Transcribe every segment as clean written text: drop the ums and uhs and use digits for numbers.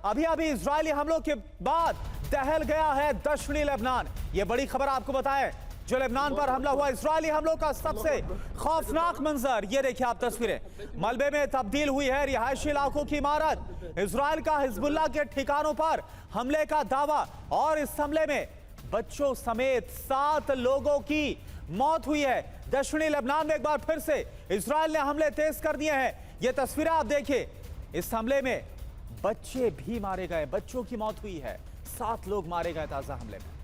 अभी अभी इजरायली हमलों के बाद दहल गया है दक्षिणी लेबनान। ये बड़ी खबर आपको बताएं, जो लेबनान पर हमला हुआ, इजरायली हमलों का सबसे खौफनाक मंजर। ये देखिए आप तस्वीरें, मलबे में तब्दील हुई है रिहायशी इलाकों की इमारत। इजरायल का हिजबुल्लाह के ठिकानों पर हमले का दावा, और इस हमले में बच्चों समेत 7 लोगों की मौत हुई है। दक्षिणी लेबनान में एक बार फिर से इजरायल ने हमले तेज कर दिए हैं। ये तस्वीरें आप देखिए, इस हमले में बच्चे भी मारे गए, बच्चों की मौत हुई है, 7 लोग मारे गए ताजा हमले में।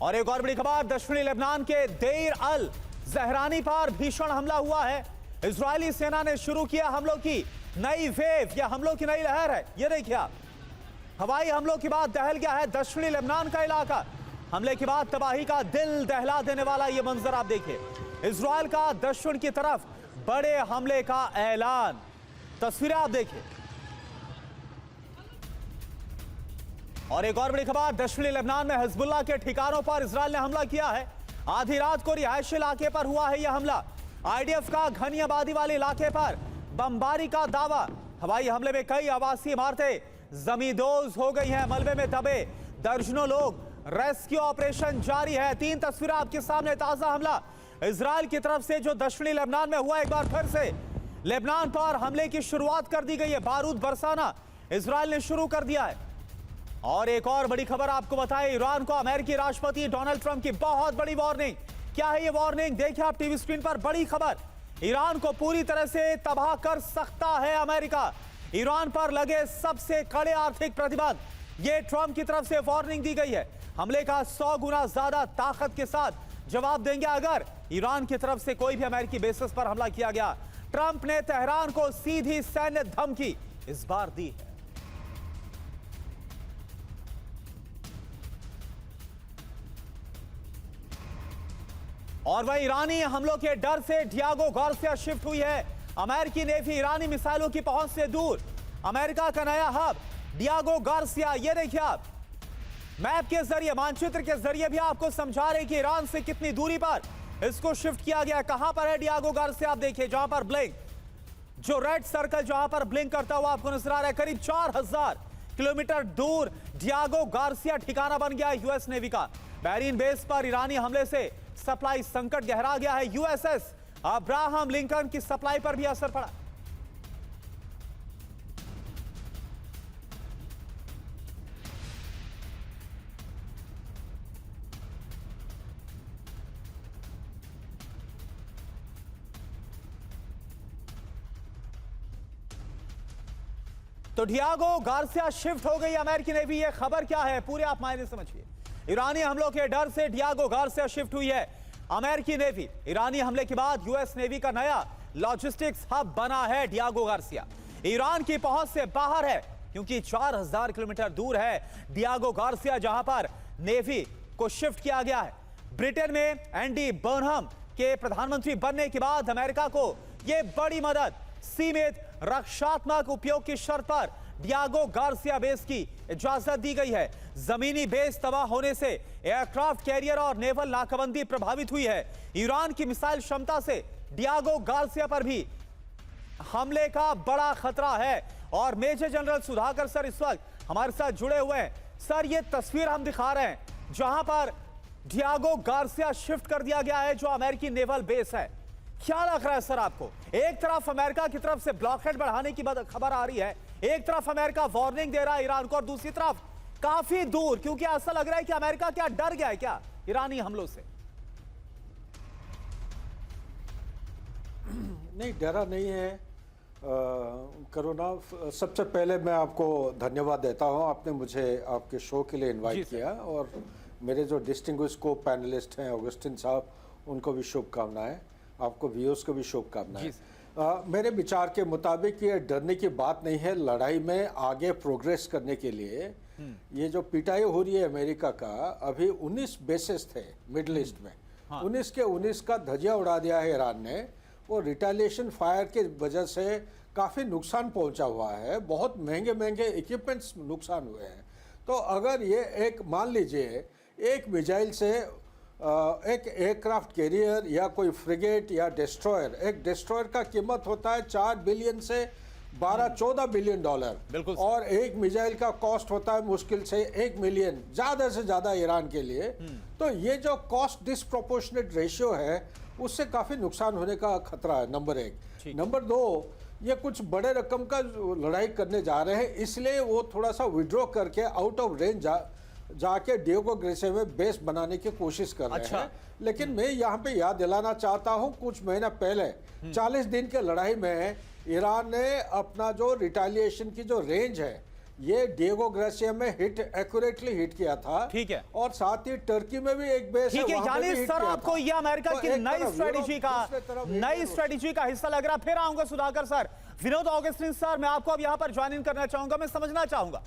और एक और बड़ी खबर, दक्षिणी लेबनान के देर अल जहरानी पर भीषण हमला हुआ है। इजरायली सेना ने शुरू किया हमलों की नई वेव, या हमलों की नई लहर है। ये देखिए आप, हवाई हमलों के बाद दहल गया है दक्षिणी लेबनान का इलाका। हमले के बाद तबाही का दिल दहला देने वाला ये मंजर आप देखिए, इजरायल का दक्षिण की तरफ बड़े हमले का ऐलान। तस्वीरें आप देखिए। और एक और बड़ी खबर, दक्षिणी लेबनान में हिजबुल्लाह के ठिकानों पर इजरायल ने हमला किया है। आधी रात को रिहायशी इलाके पर हुआ है यह हमला। आईडीएफ का घनी आबादी वाले इलाके पर बमबारी का दावा। हवाई हमले में कई आवासीय इमारतें जमींदोज हो गई हैं, मलबे में दबे दर्जनों लोग। रेस्क्यू ऑपरेशन जारी है। 3 तस्वीरें आपके सामने, ताजा हमला इजरायल की तरफ से जो दक्षिणी लेबनान में हुआ। एक बार फिर से लेबनान पर हमले की शुरुआत कर दी गई है। बारूद बरसाना इजरायल ने शुरू कर दिया है। और एक और बड़ी खबर आपको बताएं, ईरान को अमेरिकी राष्ट्रपति डोनाल्ड ट्रंप की बहुत बड़ी वार्निंग। क्या है ये वार्निंग, देखिए आप टीवी स्क्रीन पर। बड़ी खबर, ईरान को पूरी तरह से तबाह कर सकता है अमेरिका। ईरान पर लगे सबसे कड़े आर्थिक प्रतिबंध, ये ट्रंप की तरफ से वार्निंग दी गई है। हमले का 100 गुना ज्यादा ताकत के साथ जवाब देंगे अगर ईरान की तरफ से कोई भी अमेरिकी बेसिस पर हमला किया गया। ट्रंप ने तेहरान को सीधी सैन्य धमकी इस बार दी है। और वह ईरानी हमलों के डर से डियागो गार्सिया शिफ्ट हुई है। अमेरिकी नेवी ईरानी मिसाइलों की पहुंच से दूर। अमेरिका का नया हब डियागो गार्सिया। ये देखिए आप, मैप के जरिए, मानचित्र के जरिए भी आपको समझा रहे कि ईरान से कितनी दूरी पर इसको शिफ्ट किया गया। कहां पर है डियागो गार्सिया, आप देखिए, जहां पर ब्लिंक, जो रेड सर्कल जहां पर ब्लिंक करता हुआ आपको नजर आ रहा है, करीब 4000 किलोमीटर दूर डियागो गार्सिया ठिकाना बन गया है यूएस नेवी का। बहरीन बेस पर ईरानी हमले से सप्लाई संकट गहरा गया है। यूएसएस अब्राहम लिंकन की सप्लाई पर भी असर पड़ा। तो डियागो गार्सिया शिफ्ट हो गई अमेरिकी नेवी। ये खबर क्या है, पूरे आप मायने समझिए। ईरानी हमलों के डर से डियागो गार्सिया शिफ्ट हुई है अमेरिकी नेवी। ईरानी हमले के बाद यूएस नेवी का नया लॉजिस्टिक्स हब बना है डियागो गार्सिया। ईरान की पहुंच से बाहर है, क्योंकि 4000 किलोमीटर दूर है डियागो गार्सिया, जहां पर नेवी को शिफ्ट किया गया है। ब्रिटेन में एंडी बर्नहम के प्रधानमंत्री बनने के बाद अमेरिका को यह बड़ी मदद, सीमित रक्षात्मक उपयोग की शर्त पर डियागो गार्सिया बेस की इजाजत दी गई है। जमीनी बेस तबाह होने से एयरक्राफ्ट कैरियर और नेवल नाकाबंदी प्रभावित हुई है। ईरान की मिसाइल क्षमता से डियागो गार्सिया पर भी हमले का बड़ा खतरा है। और मेजर जनरल सुधाकर सर इस वक्त हमारे साथ जुड़े हुए हैं। सर, ये तस्वीर हम दिखा रहे हैं जहां पर डियागो गार्सिया शिफ्ट कर दिया गया है, जो अमेरिकी नेवल बेस है। क्या लग रहा है सर आपको? एक तरफ अमेरिका की तरफ से ब्लॉकहेड बढ़ाने की खबर आ रही है, एक तरफ अमेरिका वार्निंग दे रहा है ईरान को, और दूसरी तरफ काफी दूर, क्योंकि ऐसा लग रहा है कि अमेरिका क्या डर गया है क्या ईरानी हमलों से? नहीं, डरा नहीं है करुणा। सबसे पहले मैं आपको धन्यवाद देता हूं, आपने मुझे आपके शो के लिए इनवाइट किया, और मेरे जो डिस्टिंग्विश को पैनलिस्ट हैं ऑगस्टिन साहब, उनको भी शुभकामनाएं, आपको व्यूअर्स को भी शुभकामनाएं। मेरे विचार के मुताबिक ये डरने की बात नहीं है। लड़ाई में आगे प्रोग्रेस करने के लिए ये जो पिटाई हो रही है अमेरिका का, अभी 19 बेसेस थे मिडल ईस्ट में, 19 के 19 का धजिया उड़ा दिया है ईरान ने। वो रिटेलिएशन फायर के वजह से काफ़ी नुकसान पहुंचा हुआ है, बहुत महंगे महंगे इक्विपमेंट्स नुकसान हुए हैं। तो अगर ये एक, मान लीजिए एक मिसाइल से एक एयरक्राफ्ट कैरियर या कोई फ्रिगेट या डिस्ट्रॉयर, एक डिस्ट्रॉयर का कीमत होता है 4 बिलियन से 12-14 बिलियन डॉलर, बिल्कुल। और एक मिसाइल का कॉस्ट होता है मुश्किल से 1 मिलियन, ज्यादा से ज्यादा ईरान के लिए। तो ये जो कॉस्ट डिस्प्रोपोर्शनेट रेशियो है उससे काफी नुकसान होने का खतरा है, नंबर 1। नंबर 2, ये कुछ बड़े रकम का लड़ाई करने जा रहे हैं, इसलिए वो थोड़ा सा विड्रॉ करके आउट ऑफ रेंज जाके डिएगो गार्सिया में बेस बनाने की कोशिश कर रहे हैं। लेकिन मैं यहाँ पे याद दिलाना चाहता हूँ, कुछ महीना पहले 40 दिन के लड़ाई में ईरान ने अपना जो रिटेलिएशन की जो रेंज है ये डिएगो गार्सिया में एक्यूरेटली हिट किया था। ठीक है। और साथ ही टर्की में भी एक बेस है, ठीक है। वहाँ पे भी यानी हिट सर किया आपको था। ये अमेरिका तो की एक नई तरफ स्ट्रेटेजी यूरोप, का दूसरे तरफ नई स्ट्रेटेजी का हिस्सा लग रहा। फिर आऊंगा Sudhakar sir. Vinod Augustine sir, मैं आपको अब यहां पर ज्वाइन इन करना चाहूंगा। मैं समझना चाहूंगा,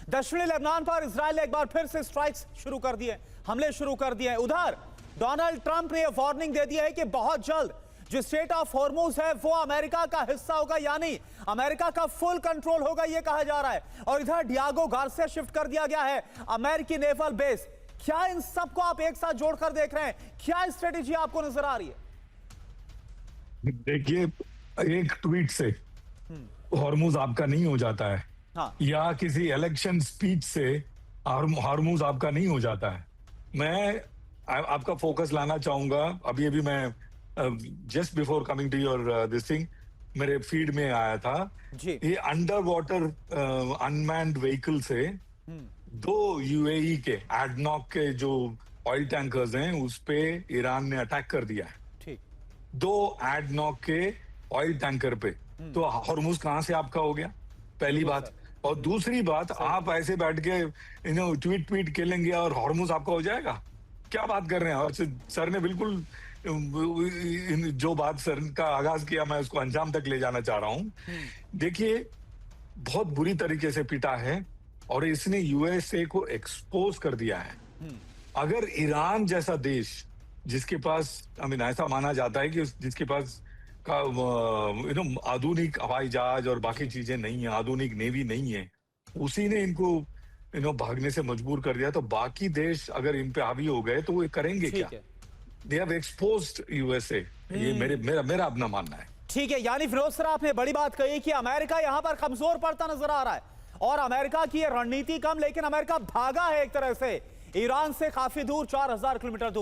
दक्षिणी लेबनान पर इजराइल ने एक बार फिर से स्ट्राइक्स शुरू कर दिए, हमले शुरू कर दिए। उधर डोनाल्ड ट्रंप ने यह वार्निंग दे दी है कि बहुत जल्द जो स्टेट ऑफ हॉर्मुज है वो अमेरिका का हिस्सा होगा, यानी अमेरिका का फुल कंट्रोल होगा, यह कहा जा रहा है। और इधर डिएगो गार्सिया शिफ्ट कर दिया गया है अमेरिकी नेवल बेस। क्या इन सबको आप एक साथ जोड़कर देख रहे हैं? क्या स्ट्रेटेजी आपको नजर आ रही है? देखिए, एक ट्वीट से हॉर्मुज आपका नहीं हो जाता है। हाँ। या किसी इलेक्शन स्पीच से हॉर्मुज आपका नहीं हो जाता है। मैं आपका फोकस लाना चाहूंगा। अभी अभी मैं just before coming to your this thing मेरे फीड में आया था जी। ये अंडर वाटर अनमैन्ड व्हीकल से 2 यूएई के एडनॉक के जो ऑयल टैंकर्स हैं उस पे ईरान ने अटैक कर दिया है। ठीक। 2 एडनॉक के ऑयल टैंकर पे। तो हॉर्मुज कहां से आपका हो गया, पहली बात। और दूसरी बात, आप ऐसे बैठ के ट्वीट खेलेंगे और हॉर्मुज आपका हो जाएगा? क्या बात कर रहे हैं? और सर ने बिल्कुल जो बात सर का आगाज किया मैं उसको अंजाम तक ले जाना चाह रहा हूं। देखिए, बहुत बुरी तरीके से पिटा है और इसने यूएसए को एक्सपोज कर दिया है। अगर ईरान जैसा देश जिसके पास ऐसा माना जाता है कि जिसके पास का आधुनिक हवाई जहाज और बाकी चीजें नहीं है, आधुनिक नेवी नहीं है, उसी ने इनको भागने से मजबूर कर दिया, तो बाकी देश अगर इन पे हावी हो गए तो वो करेंगे क्या? They have exposed USA. ये मेरा अपना मानना है। ठीक है। यानी फिरोज सर आपने बड़ी बात कही कि अमेरिका यहां पर कमजोर पड़ता नजर आ रहा है और अमेरिका की ये रणनीति कम, लेकिन अमेरिका भागा है एक तरह से ईरान से काफी दूर, 4000 किलोमीटर दूर।